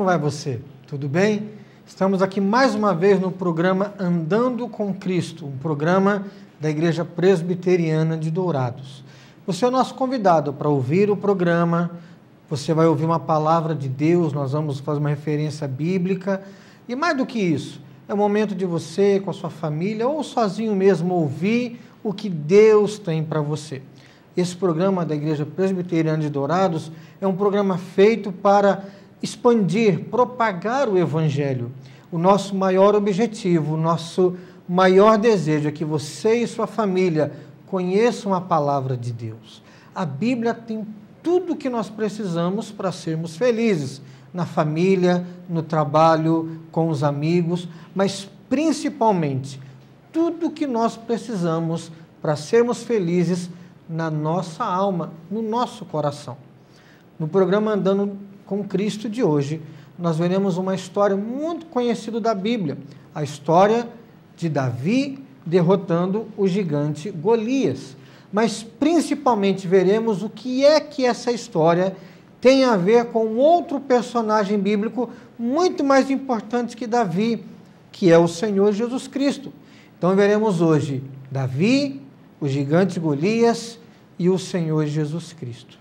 vai você? Tudo bem? Estamos aqui mais uma vez no programa Andando com Cristo, um programa da Igreja Presbiteriana de Dourados. Você é o nosso convidado para ouvir o programa, você vai ouvir uma palavra de Deus, nós vamos fazer uma referência bíblica e mais do que isso, é o momento de você, com a sua família ou sozinho mesmo, ouvir o que Deus tem para você. Esse programa da Igreja Presbiteriana de Dourados é um programa feito para expandir, propagar o Evangelho. O nosso maior objetivo, o nosso maior desejo é que você e sua família conheçam a palavra de Deus. A Bíblia tem tudo o que nós precisamos para sermos felizes, na família, no trabalho, com os amigos, mas principalmente tudo o que nós precisamos para sermos felizes na nossa alma, no nosso coração. No programa Andando com Cristo de hoje, nós veremos uma história muito conhecida da Bíblia, a história de Davi derrotando o gigante Golias. Mas principalmente veremos o que é que essa história tem a ver com outro personagem bíblico muito mais importante que Davi, que é o Senhor Jesus Cristo. Então veremos hoje Davi, o gigante Golias e o Senhor Jesus Cristo.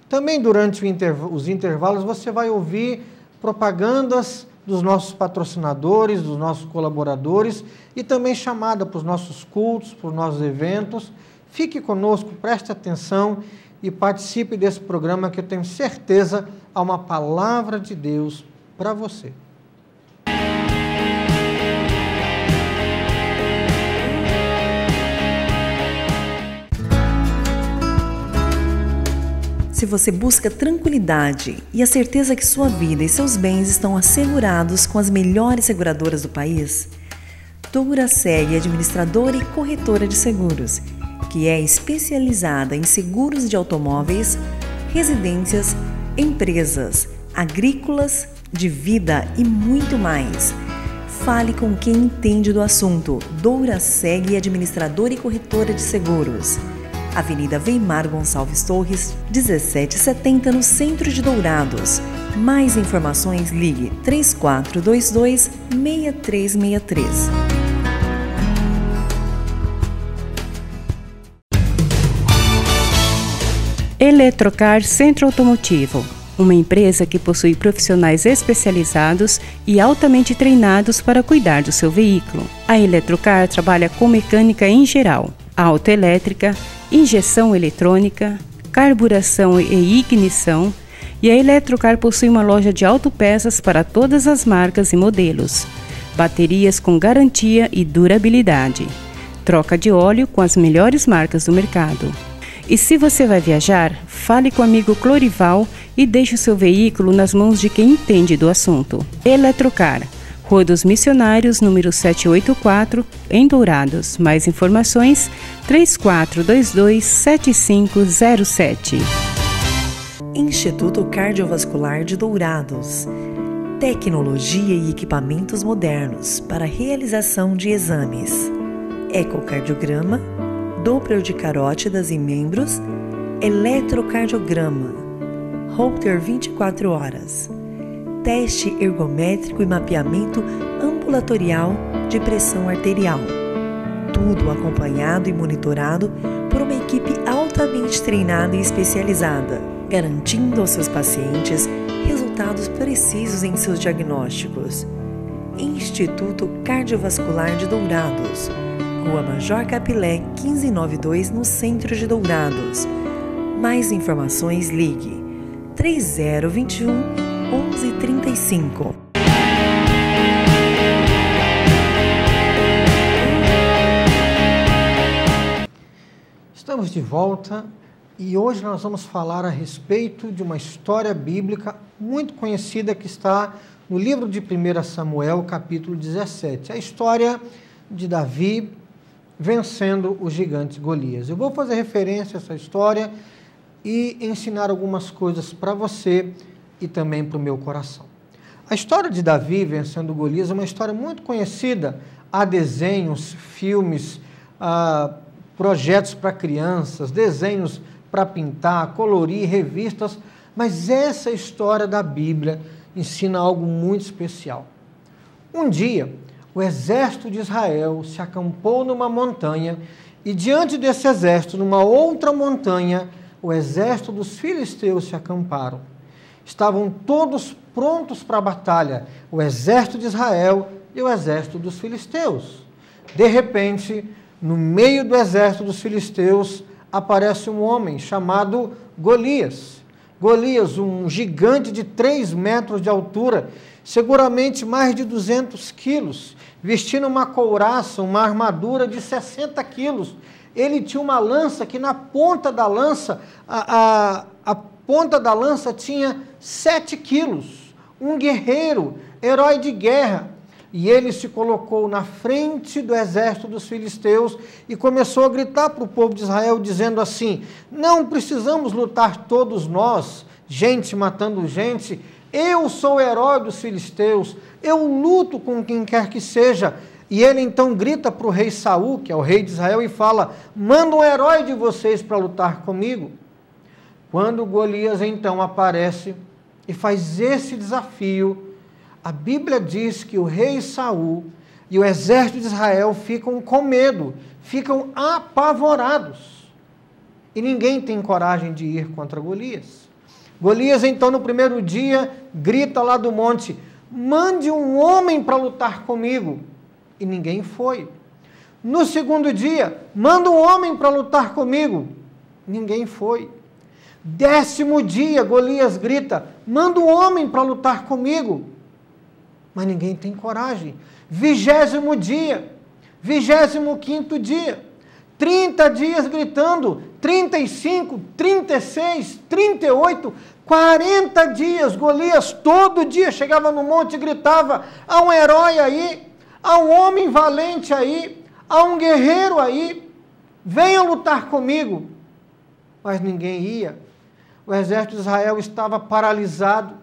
Também durante os intervalos você vai ouvir propagandas dos nossos patrocinadores, dos nossos colaboradores e também chamada para os nossos cultos, para os nossos eventos. Fique conosco, preste atenção e participe desse programa que eu tenho certeza há uma palavra de Deus para você. Se você busca tranquilidade e a certeza que sua vida e seus bens estão assegurados com as melhores seguradoras do país, Douraseg Administradora e Corretora de Seguros, que é especializada em seguros de automóveis, residências, empresas, agrícolas, de vida e muito mais. Fale com quem entende do assunto. Douraseg Administradora e Corretora de Seguros. Avenida Weimar Gonçalves Torres, 1770, no centro de Dourados. Mais informações, ligue 3422-6363. Eletrocar Centro Automotivo, uma empresa que possui profissionais especializados e altamente treinados para cuidar do seu veículo. A Eletrocar trabalha com mecânica em geral, autoelétrica, injeção eletrônica, carburação e ignição, e a Eletrocar possui uma loja de autopeças para todas as marcas e modelos, baterias com garantia e durabilidade, troca de óleo com as melhores marcas do mercado. E se você vai viajar, fale com o amigo Clorival e deixe o seu veículo nas mãos de quem entende do assunto. Eletrocar, Rua dos Missionários, número 784, em Dourados. Mais informações, 3422-7507. Instituto Cardiovascular de Dourados. Tecnologia e equipamentos modernos para realização de exames. Ecocardiograma, Doppler de carótidas e membros, eletrocardiograma, Holter 24 horas, teste ergométrico e mapeamento ambulatorial de pressão arterial. Tudo acompanhado e monitorado por uma equipe altamente treinada e especializada, garantindo aos seus pacientes resultados precisos em seus diagnósticos. Instituto Cardiovascular de Dourados, Rua Major Capilé, 1592, no centro de Dourados. Mais informações, ligue 3021-1135. Estamos de volta e hoje nós vamos falar a respeito de uma história bíblica muito conhecida que está no livro de 1 Samuel, capítulo 17. A história de Davi vencendo o gigante Golias. Eu vou fazer referência a essa história e ensinar algumas coisas para você e também para o meu coração. A história de Davi vencendo Golias é uma história muito conhecida. Há desenhos, filmes, projetos para crianças, desenhos para pintar, colorir, revistas, mas essa história da Bíblia ensina algo muito especial. Um dia, o exército de Israel se acampou numa montanha e diante desse exército, numa outra montanha, o exército dos filisteus se acamparam. Estavam todos prontos para a batalha, o exército de Israel e o exército dos filisteus. De repente, no meio do exército dos filisteus, aparece um homem chamado Golias. Golias, um gigante de 3 metros de altura, seguramente mais de 200 quilos, vestindo uma couraça, uma armadura de 60 quilos. Ele tinha uma lança que na ponta da lança, a ponta da lança tinha 7 quilos. Um guerreiro, herói de guerra. E ele se colocou na frente do exército dos filisteus e começou a gritar para o povo de Israel, dizendo assim: não precisamos lutar todos nós, gente matando gente. Eu sou o herói dos filisteus, eu luto com quem quer que seja. E ele então grita para o rei Saul, que é o rei de Israel, e fala: manda um herói de vocês para lutar comigo. Quando Golias então aparece e faz esse desafio, a Bíblia diz que o rei Saul e o exército de Israel ficam com medo, ficam apavorados. E ninguém tem coragem de ir contra Golias. Golias então no primeiro dia grita lá do monte: mande um homem para lutar comigo. E ninguém foi. No segundo dia, manda um homem para lutar comigo. Ninguém foi. 10º dia, Golias grita: manda um homem para lutar comigo. Mas ninguém tem coragem. 20º dia, 25º dia, 30 dias gritando, 35, 36, 38, 40 dias, Golias todo dia chegava no monte e gritava: há um herói aí, há um homem valente aí, há um guerreiro aí, venha lutar comigo. Mas ninguém ia. O exército de Israel estava paralisado,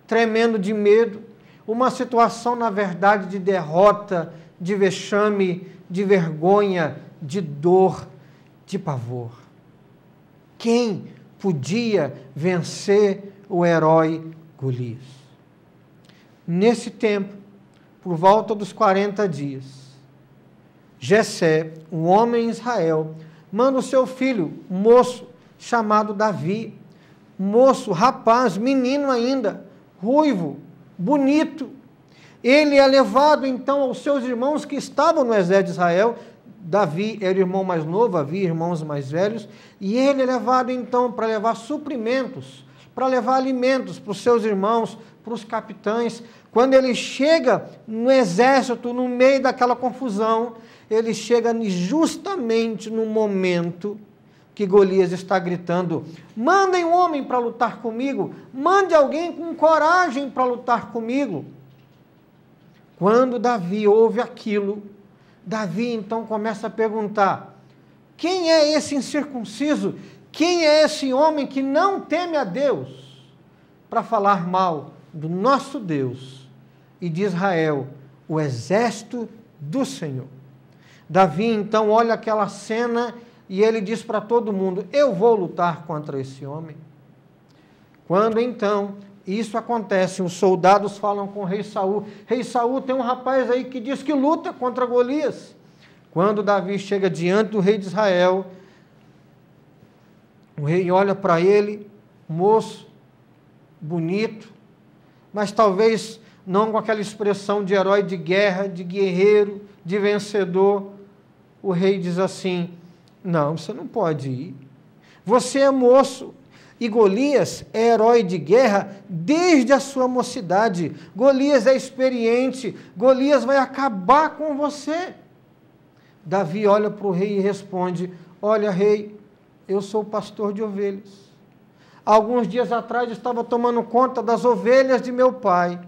tremendo de medo. Uma situação, na verdade, de derrota, de vexame, de vergonha, de dor, de pavor. Quem podia vencer o herói Golias? Nesse tempo, por volta dos 40 dias, Jessé, um homem em Israel, manda o seu filho, um moço chamado Davi, moço, rapaz, menino ainda, ruivo, bonito. Ele é levado então aos seus irmãos que estavam no exército de Israel. Davi era o irmão mais novo, havia irmãos mais velhos, e ele é levado então para levar suprimentos, para levar alimentos para os seus irmãos, para os capitães. Quando ele chega no exército, no meio daquela confusão, ele chega justamente no momento que Golias está gritando: mandem um homem para lutar comigo, mande alguém com coragem para lutar comigo. Quando Davi ouve aquilo, Davi então começa a perguntar: quem é esse incircunciso? Quem é esse homem que não teme a Deus para falar mal do nosso Deus e de Israel, o exército do Senhor? Davi então olha aquela cena e ele diz para todo mundo: eu vou lutar contra esse homem. Quando então isso acontece, os soldados falam com o rei Saul: rei Saul, tem um rapaz aí que diz que luta contra Golias. Quando Davi chega diante do rei de Israel, o rei olha para ele, moço, bonito, mas talvez não com aquela expressão de herói de guerra, de guerreiro, de vencedor. O rei diz assim: não, você não pode ir. Você é moço. E Golias é herói de guerra desde a sua mocidade. Golias é experiente. Golias vai acabar com você. Davi olha para o rei e responde: olha, rei, eu sou pastor de ovelhas. Alguns dias atrás eu estava tomando conta das ovelhas de meu pai.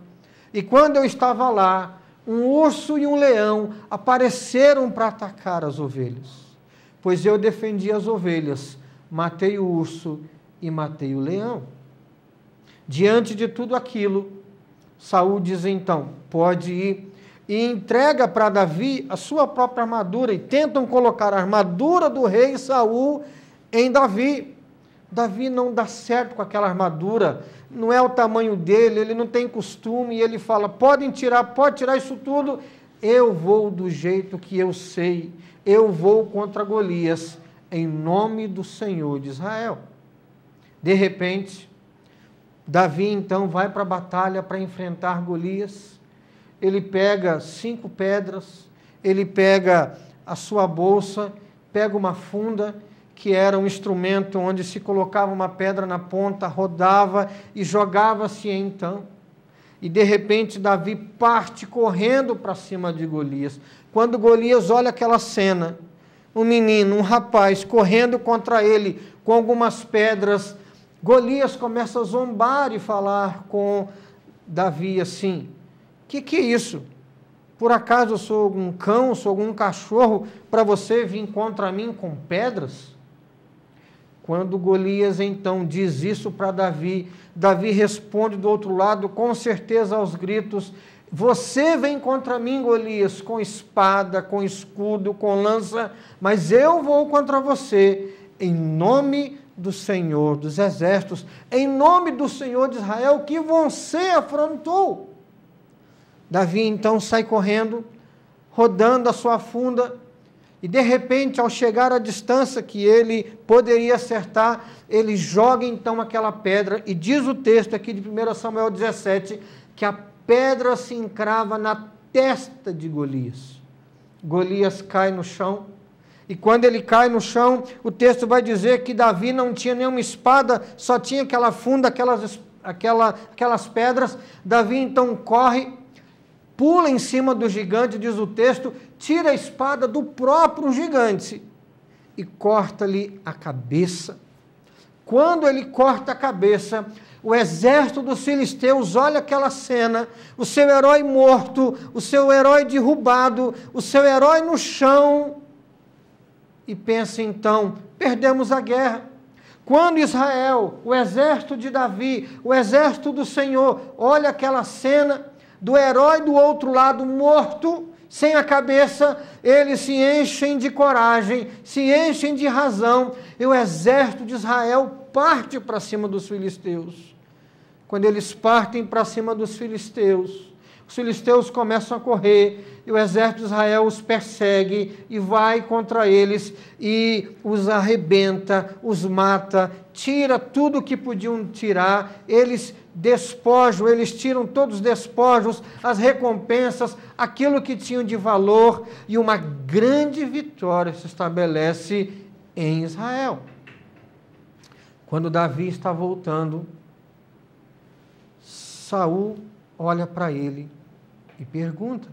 E quando eu estava lá, um urso e um leão apareceram para atacar as ovelhas. Pois eu defendi as ovelhas, matei o urso e matei o leão. Diante de tudo aquilo, Saul diz então: pode ir, e entrega para Davi a sua própria armadura, e tentam colocar a armadura do rei Saul em Davi. Davi não dá certo com aquela armadura, não é o tamanho dele, ele não tem costume, e ele fala, pode tirar isso tudo, eu vou do jeito que eu sei, eu vou contra Golias, em nome do Senhor de Israel. De repente, Davi então vai para a batalha para enfrentar Golias, ele pega 5 pedras, ele pega a sua bolsa, pega uma funda, que era um instrumento onde se colocava uma pedra na ponta, rodava e jogava-se então. E de repente Davi parte correndo para cima de Golias. Quando Golias olha aquela cena, um menino, um rapaz correndo contra ele com algumas pedras, Golias começa a zombar e falar com Davi assim, que é isso? Por acaso eu sou algum cão, sou algum cachorro para você vir contra mim com pedras? Quando Golias então diz isso para Davi, Davi responde do outro lado, com certeza aos gritos, você vem contra mim, Golias, com espada, com escudo, com lança, mas eu vou contra você, em nome do Senhor dos Exércitos, em nome do Senhor de Israel, que você afrontou. Davi então sai correndo, rodando a sua funda, e de repente, ao chegar à distância que ele poderia acertar, ele joga então aquela pedra, e diz o texto aqui de 1 Samuel 17, que a pedra se encrava na testa de Golias. Golias cai no chão, e quando ele cai no chão, o texto vai dizer que Davi não tinha nenhuma espada, só tinha aquela funda, aquelas pedras. Davi então corre, pula em cima do gigante, diz o texto, tira a espada do próprio gigante e corta-lhe a cabeça. Quando ele corta a cabeça, o exército dos filisteus olha aquela cena, o seu herói morto, o seu herói derrubado, o seu herói no chão, e pensa então, perdemos a guerra. Quando Israel, o exército de Davi, o exército do Senhor, olha aquela cena do herói do outro lado morto, sem a cabeça, eles se enchem de coragem, se enchem de razão, e o exército de Israel parte para cima dos filisteus. Quando eles partem para cima dos filisteus, os filisteus começam a correr, e o exército de Israel os persegue, e vai contra eles, e os arrebenta, os mata, tira tudo o que podiam tirar, eles despojam, eles tiram todos os despojos, as recompensas, aquilo que tinham de valor, e uma grande vitória se estabelece em Israel. Quando Davi está voltando, Saul olha para ele e pergunta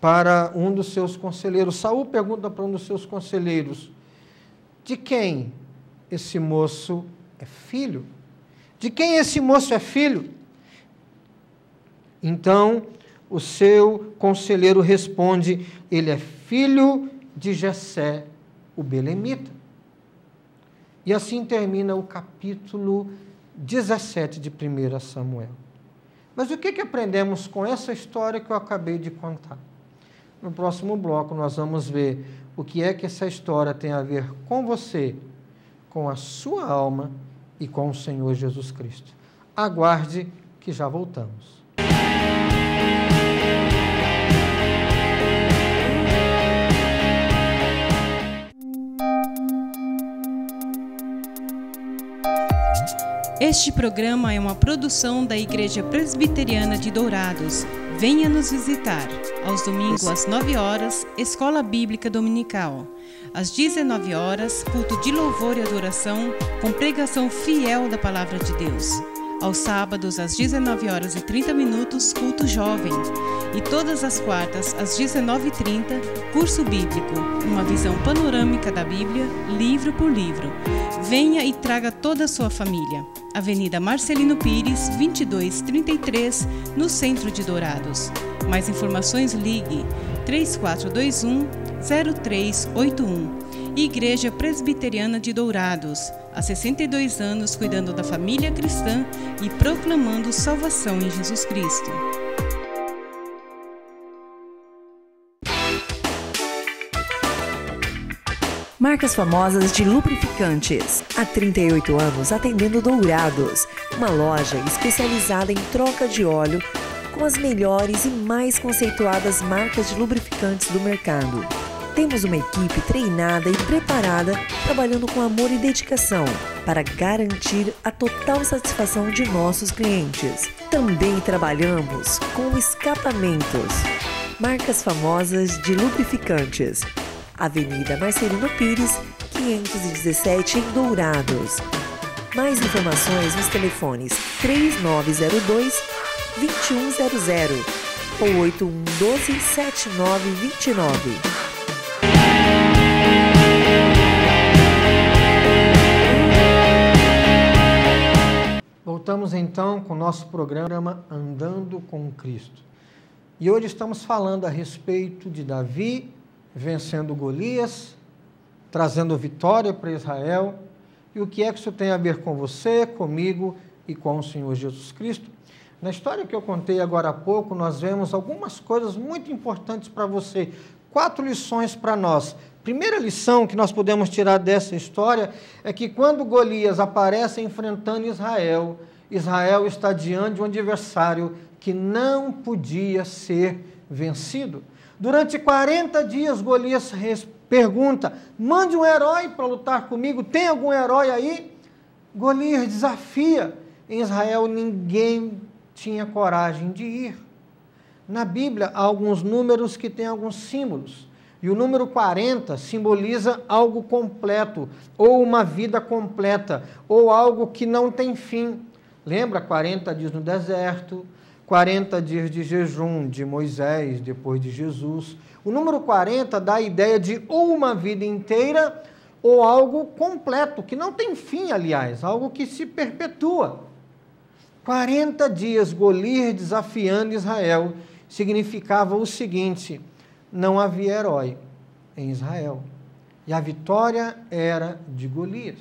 para um dos seus conselheiros. Saul pergunta para um dos seus conselheiros, de quem esse moço é filho? De quem esse moço é filho? Então, o seu conselheiro responde, ele é filho de Jessé, o belemita. E assim termina o capítulo 17 de 1 Samuel. Mas o que aprendemos com essa história que eu acabei de contar? No próximo bloco nós vamos ver o que é que essa história tem a ver com você, com a sua alma e com o Senhor Jesus Cristo. Aguarde que já voltamos. Este programa é uma produção da Igreja Presbiteriana de Dourados. Venha nos visitar. Aos domingos, às 9 horas, Escola Bíblica Dominical. Às 19 horas, culto de louvor e adoração, com pregação fiel da Palavra de Deus. Aos sábados, às 19 horas e 30 minutos, culto jovem. E todas as quartas, às 19h30, curso bíblico, uma visão panorâmica da Bíblia, livro por livro. Venha e traga toda a sua família. Avenida Marcelino Pires, 2233, no centro de Dourados. Mais informações, ligue 3421-0381. Igreja Presbiteriana de Dourados, há 62 anos cuidando da família cristã e proclamando salvação em Jesus Cristo. Marcas famosas de lubrificantes. Há 38 anos atendendo Dourados, uma loja especializada em troca de óleo com as melhores e mais conceituadas marcas de lubrificantes do mercado. Temos uma equipe treinada e preparada, trabalhando com amor e dedicação para garantir a total satisfação de nossos clientes. Também trabalhamos com escapamentos. Marcas famosas de lubrificantes. Avenida Marcelino Pires, 517 em Dourados. Mais informações nos telefones 3902-2100 ou 8112-7929. Voltamos então com o nosso programa Andando com Cristo. E hoje estamos falando a respeito de Davi vencendo Golias, trazendo vitória para Israel. E o que é que isso tem a ver com você, comigo e com o Senhor Jesus Cristo? Na história que eu contei agora há pouco, nós vemos algumas coisas muito importantes para você. 4 lições para nós. Primeira lição que nós podemos tirar dessa história é que quando Golias aparece enfrentando Israel, Israel está diante de um adversário que não podia ser vencido. Durante 40 dias, Golias pergunta: mande um herói para lutar comigo, tem algum herói aí? Golias desafia. Em Israel, ninguém tinha coragem de ir. Na Bíblia, há alguns números que têm alguns símbolos. E o número 40 simboliza algo completo, ou uma vida completa, ou algo que não tem fim. Lembra 40 dias no deserto, 40 dias de jejum de Moisés, depois de Jesus. O número 40 dá a ideia de ou uma vida inteira, ou algo completo, que não tem fim, aliás, algo que se perpetua. 40 dias Golias desafiando Israel significava o seguinte: não havia herói em Israel. E a vitória era de Golias.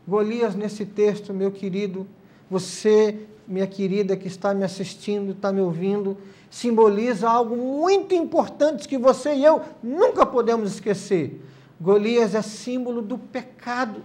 Golias, nesse texto, meu querido, você, minha querida, que está me assistindo, está me ouvindo, simboliza algo muito importante que você e eu nunca podemos esquecer. Golias é símbolo do pecado.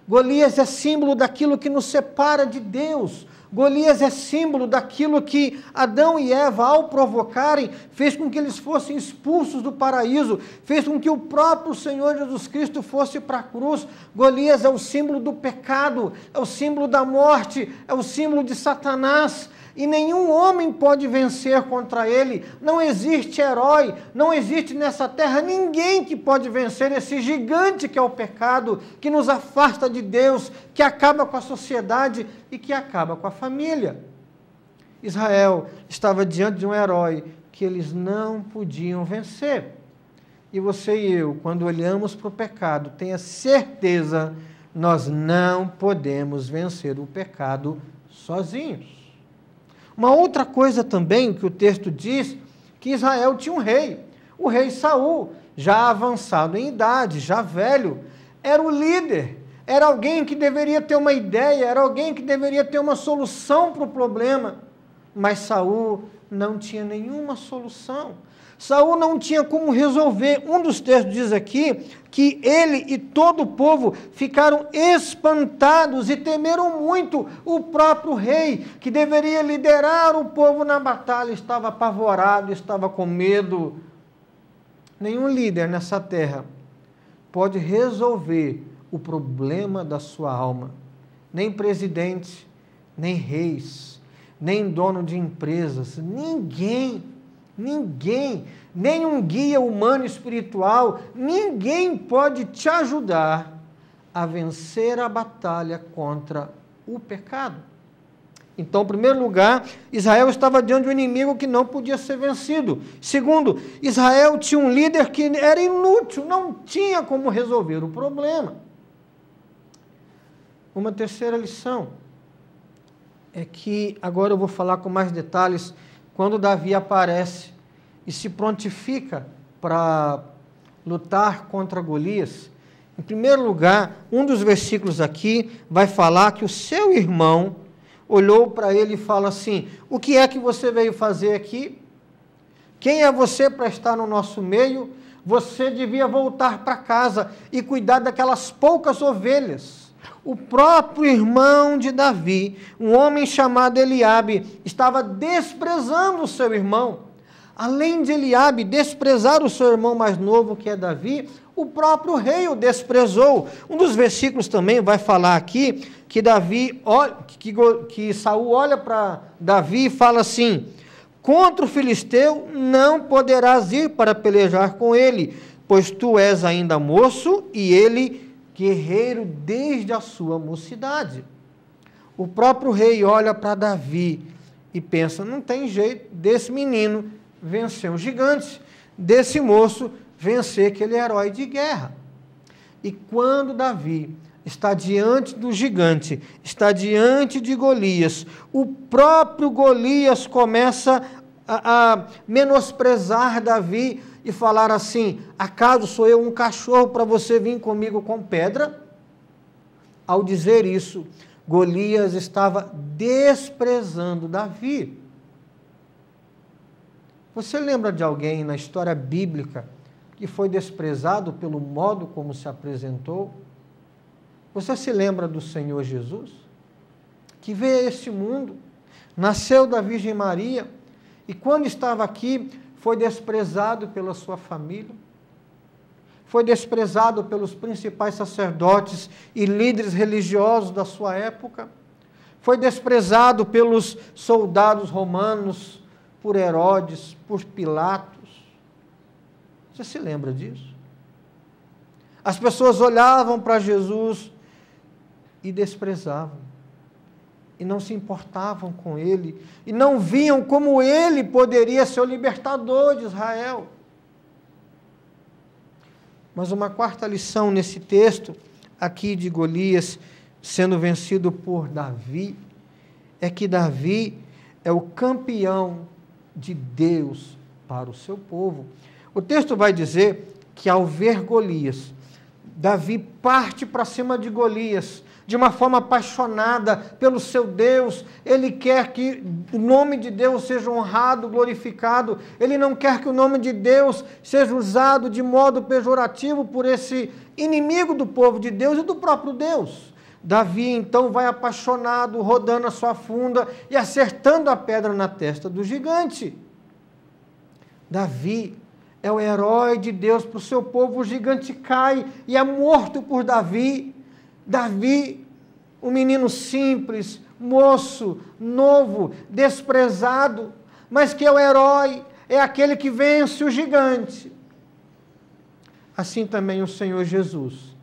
Golias é símbolo daquilo que nos separa de Deus. Golias é símbolo daquilo que Adão e Eva, ao provocarem, fez com que eles fossem expulsos do paraíso, fez com que o próprio Senhor Jesus Cristo fosse para a cruz. Golias é o símbolo do pecado, é o símbolo da morte, é o símbolo de Satanás. E nenhum homem pode vencer contra ele. Não existe herói, não existe nessa terra ninguém que pode vencer esse gigante que é o pecado, que nos afasta de Deus, que acaba com a sociedade e que acaba com a família. Israel estava diante de um herói que eles não podiam vencer. E você e eu, quando olhamos para o pecado, tenha certeza, nós não podemos vencer o pecado sozinhos. Uma outra coisa também que o texto diz, que Israel tinha um rei. O rei Saul, já avançado em idade, já velho, era o líder, era alguém que deveria ter uma ideia, era alguém que deveria ter uma solução para o problema. Mas Saul não tinha nenhuma solução. Saul não tinha como resolver. Um dos textos diz aqui que ele e todo o povo ficaram espantados e temeram muito. O próprio rei, que deveria liderar o povo na batalha, estava apavorado, estava com medo. Nenhum líder nessa terra pode resolver o problema da sua alma. Nem presidente, nem reis, nem dono de empresas, ninguém, nem um guia humano espiritual, ninguém pode te ajudar a vencer a batalha contra o pecado. Então, em primeiro lugar, Israel estava diante de um inimigo que não podia ser vencido. Segundo, Israel tinha um líder que era inútil, não tinha como resolver o problema. Uma terceira lição é que, agora eu vou falar com mais detalhes, quando Davi aparece e se prontifica para lutar contra Golias, em primeiro lugar, um dos versículos aqui vai falar que o seu irmão olhou para ele e fala assim: o que é que você veio fazer aqui? Quem é você para estar no nosso meio? você devia voltar para casa e cuidar daquelas poucas ovelhas. O próprio irmão de Davi, um homem chamado Eliabe, estava desprezando o seu irmão. Além de Eliabe desprezar o seu irmão mais novo, que é Davi, o próprio rei o desprezou. Um dos versículos também vai falar aqui que Saul olha para Davi e fala assim: contra o filisteu não poderás ir para pelejar com ele, pois tu és ainda moço e ele guerreiro desde a sua mocidade. O próprio rei olha para Davi e pensa: não tem jeito desse menino vencer um gigante, desse moço vencer aquele herói de guerra. E quando Davi está diante do gigante, está diante de Golias, o próprio Golias começa a menosprezar Davi e falar assim: acaso sou eu um cachorro para você vir comigo com pedra? Ao dizer isso, Golias estava desprezando Davi. Você lembra de alguém na história bíblica que foi desprezado pelo modo como se apresentou? Você se lembra do Senhor Jesus, que veio a este mundo, nasceu da Virgem Maria, e quando estava aqui, foi desprezado pela sua família, foi desprezado pelos principais sacerdotes e líderes religiosos da sua época, foi desprezado pelos soldados romanos, por Herodes, por Pilatos. Você se lembra disso? As pessoas olhavam para Jesus e desprezavam, e não se importavam com ele, e não viam como ele poderia ser o libertador de Israel. Mas uma quarta lição nesse texto, aqui de Golias, sendo vencido por Davi, é que Davi é o campeão de Deus para o seu povo. O texto vai dizer que ao ver Golias, Davi parte para cima de Golias, de uma forma apaixonada pelo seu Deus. Ele quer que o nome de Deus seja honrado, glorificado. Ele não quer que o nome de Deus seja usado de modo pejorativo por esse inimigo do povo de Deus e do próprio Deus. Davi, então, vai apaixonado, rodando a sua funda e acertando a pedra na testa do gigante. Davi é o herói de Deus para o seu povo. O gigante cai e é morto por Davi. Davi, um menino simples, moço, novo, desprezado, mas que é o herói, é aquele que vence o gigante. Assim também o Senhor Jesus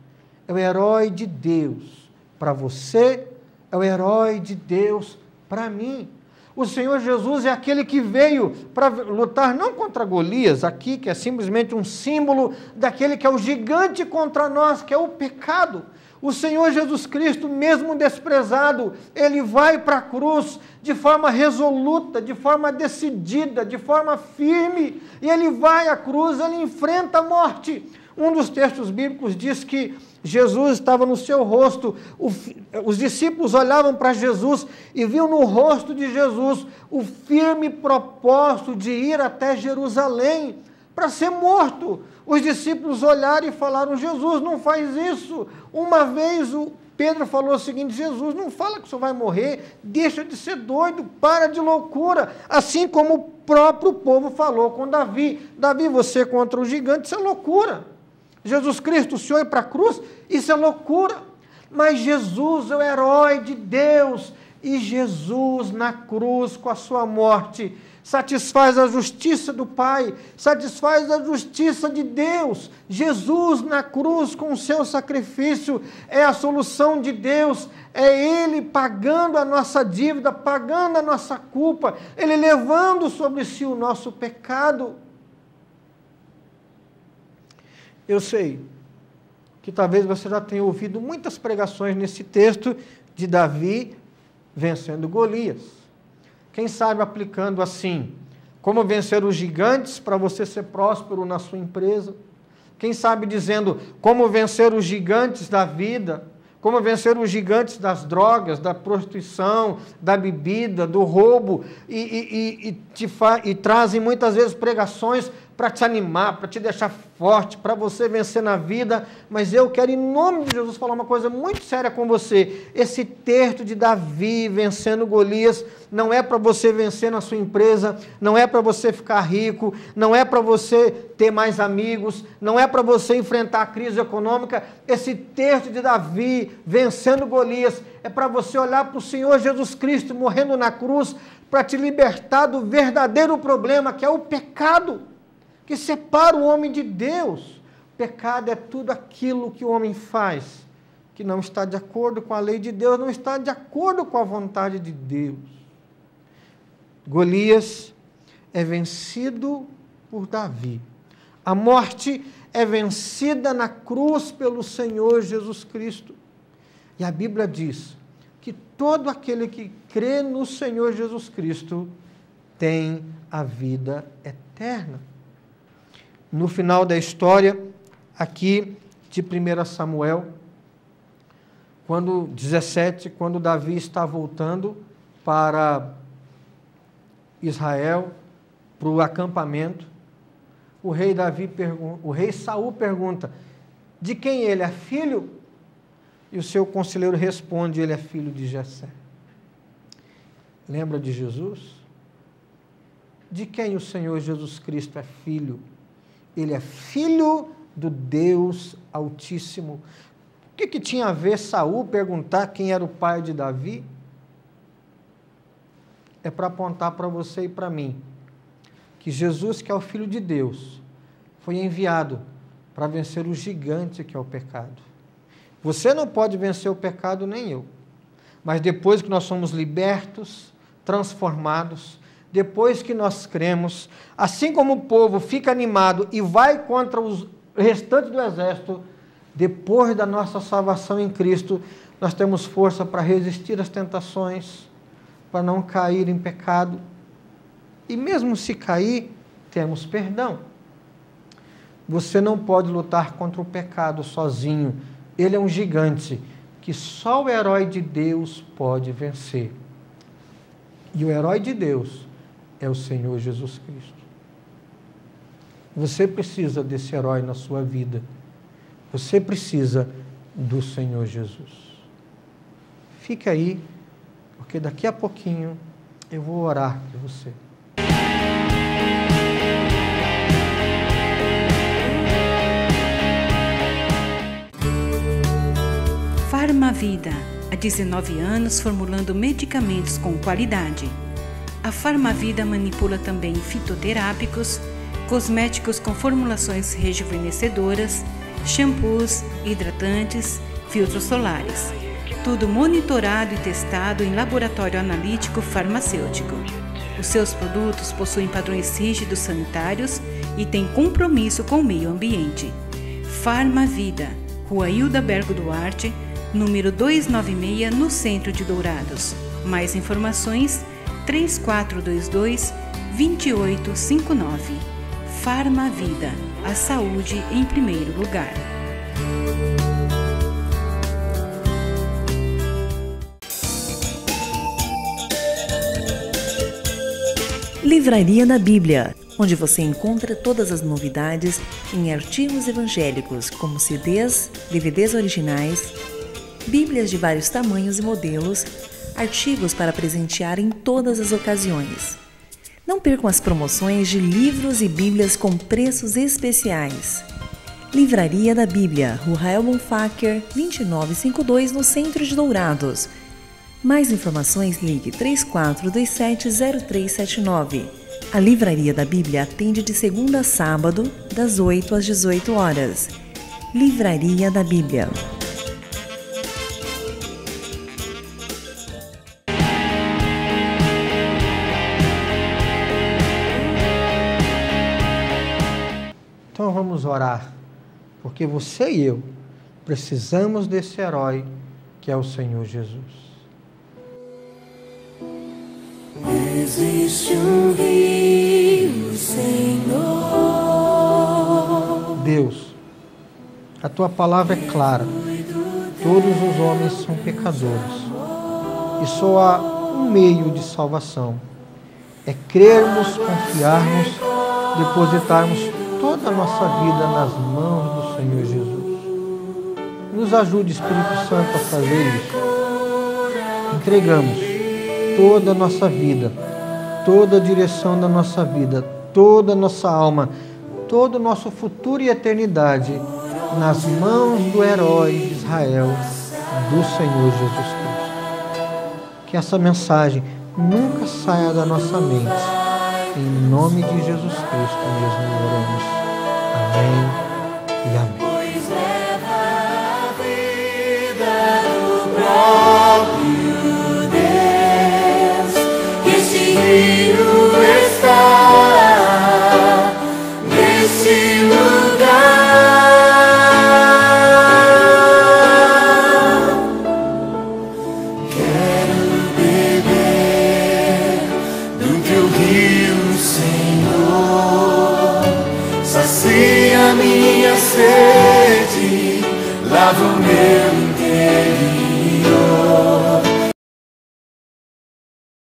é o herói de Deus para você, é o herói de Deus para mim. O Senhor Jesus é aquele que veio para lutar não contra Golias, aqui, que é simplesmente um símbolo daquele que é o gigante contra nós, que é o pecado. O Senhor Jesus Cristo, mesmo desprezado, ele vai para a cruz de forma resoluta, de forma decidida, de forma firme, e ele vai à cruz, ele enfrenta a morte. Um dos textos bíblicos diz que Jesus estava no seu rosto, os discípulos olhavam para Jesus e viam no rosto de Jesus o firme propósito de ir até Jerusalém para ser morto. Os discípulos olharam e falaram: Jesus, não faz isso. Uma vez o Pedro falou o seguinte: Jesus, não fala que o senhor vai morrer, deixa de ser doido, para de loucura. Assim como o próprio povo falou com Davi: Davi, você contra o gigante, isso é loucura. Jesus Cristo, o Senhor ir para a cruz, isso é loucura. Mas Jesus é o herói de Deus, e Jesus na cruz, com a sua morte, satisfaz a justiça do Pai, satisfaz a justiça de Deus. Jesus na cruz, com o seu sacrifício, é a solução de Deus, é Ele pagando a nossa dívida, pagando a nossa culpa, Ele levando sobre si o nosso pecado. Eu sei que talvez você já tenha ouvido muitas pregações nesse texto de Davi vencendo Golias. Quem sabe aplicando assim: como vencer os gigantes para você ser próspero na sua empresa. Quem sabe dizendo como vencer os gigantes da vida, como vencer os gigantes das drogas, da prostituição, da bebida, do roubo, e trazem muitas vezes pregações para te animar, para te deixar forte, para você vencer na vida, mas eu quero, em nome de Jesus, falar uma coisa muito séria com você. Esse texto de Davi vencendo Golias não é para você vencer na sua empresa, não é para você ficar rico, não é para você ter mais amigos, não é para você enfrentar a crise econômica. Esse texto de Davi vencendo Golias é para você olhar para o Senhor Jesus Cristo morrendo na cruz, para te libertar do verdadeiro problema, que é o pecado, que separa o homem de Deus. Pecado é tudo aquilo que o homem faz, que não está de acordo com a lei de Deus, não está de acordo com a vontade de Deus. Golias é vencido por Davi. A morte é vencida na cruz pelo Senhor Jesus Cristo. E a Bíblia diz que todo aquele que crê no Senhor Jesus Cristo tem a vida eterna. No final da história, aqui de 1 Samuel, quando Davi está voltando para Israel, para o acampamento, o rei Saul pergunta: de quem ele é filho? E o seu conselheiro responde: ele é filho de Jessé. Lembra de Jesus? De quem o Senhor Jesus Cristo é filho? Ele é filho do Deus Altíssimo. O que tinha a ver Saul perguntar quem era o pai de Davi? É para apontar para você e para mim que Jesus, que é o Filho de Deus, foi enviado para vencer o gigante que é o pecado. Você não pode vencer o pecado, nem eu. Mas depois que nós somos libertos, transformados, depois que nós cremos, assim como o povo fica animado e vai contra os restantes do exército, depois da nossa salvação em Cristo, nós temos força para resistir às tentações, para não cair em pecado. E mesmo se cair, temos perdão. Você não pode lutar contra o pecado sozinho. Ele é um gigante que só o herói de Deus pode vencer. E o herói de Deus é o Senhor Jesus Cristo. Você precisa desse herói na sua vida. Você precisa do Senhor Jesus. Fique aí, porque daqui a pouquinho eu vou orar por você. Farmavida, há 19 anos formulando medicamentos com qualidade. A Farmavida manipula também fitoterápicos, cosméticos com formulações rejuvenescedoras, shampoos, hidratantes, filtros solares. Tudo monitorado e testado em laboratório analítico farmacêutico. Os seus produtos possuem padrões rígidos sanitários e têm compromisso com o meio ambiente. Farmavida, Rua Hildabergo Duarte, número 296, no centro de Dourados. Mais informações, 3422-2859. Farmavida, a saúde em primeiro lugar. Livraria da Bíblia, onde você encontra todas as novidades em artigos evangélicos, como CDs, DVDs originais, Bíblias de vários tamanhos e modelos, artigos para presentear em todas as ocasiões. Não percam as promoções de livros e Bíblias com preços especiais. Livraria da Bíblia, Rua Rael Bonfacker, 2952, no centro de Dourados. Mais informações, ligue 3427-0379. A Livraria da Bíblia atende de segunda a sábado, das 8 às 18 horas. Livraria da Bíblia. Então vamos orar, porque você e eu precisamos desse herói que é o Senhor Jesus. Existe um rio, Senhor. Deus, a tua palavra é clara. Todos os homens são pecadores e só há um meio de salvação. É crermos, confiarmos depositarmos toda a nossa vida nas mãos do Senhor Jesus. Nos ajude, Espírito Santo, a fazer isso. Entregamos toda a nossa vida, toda a direção da nossa vida, toda a nossa alma, todo o nosso futuro e eternidade nas mãos do herói de Israel, do Senhor Jesus Cristo. Que essa mensagem nunca saia da nossa mente. Em nome de Jesus Cristo mesmo oramos. Amém e amém. Pois leva a vida do próprio Deus, e este rio está neste lugar. Sacia minha sede, lava o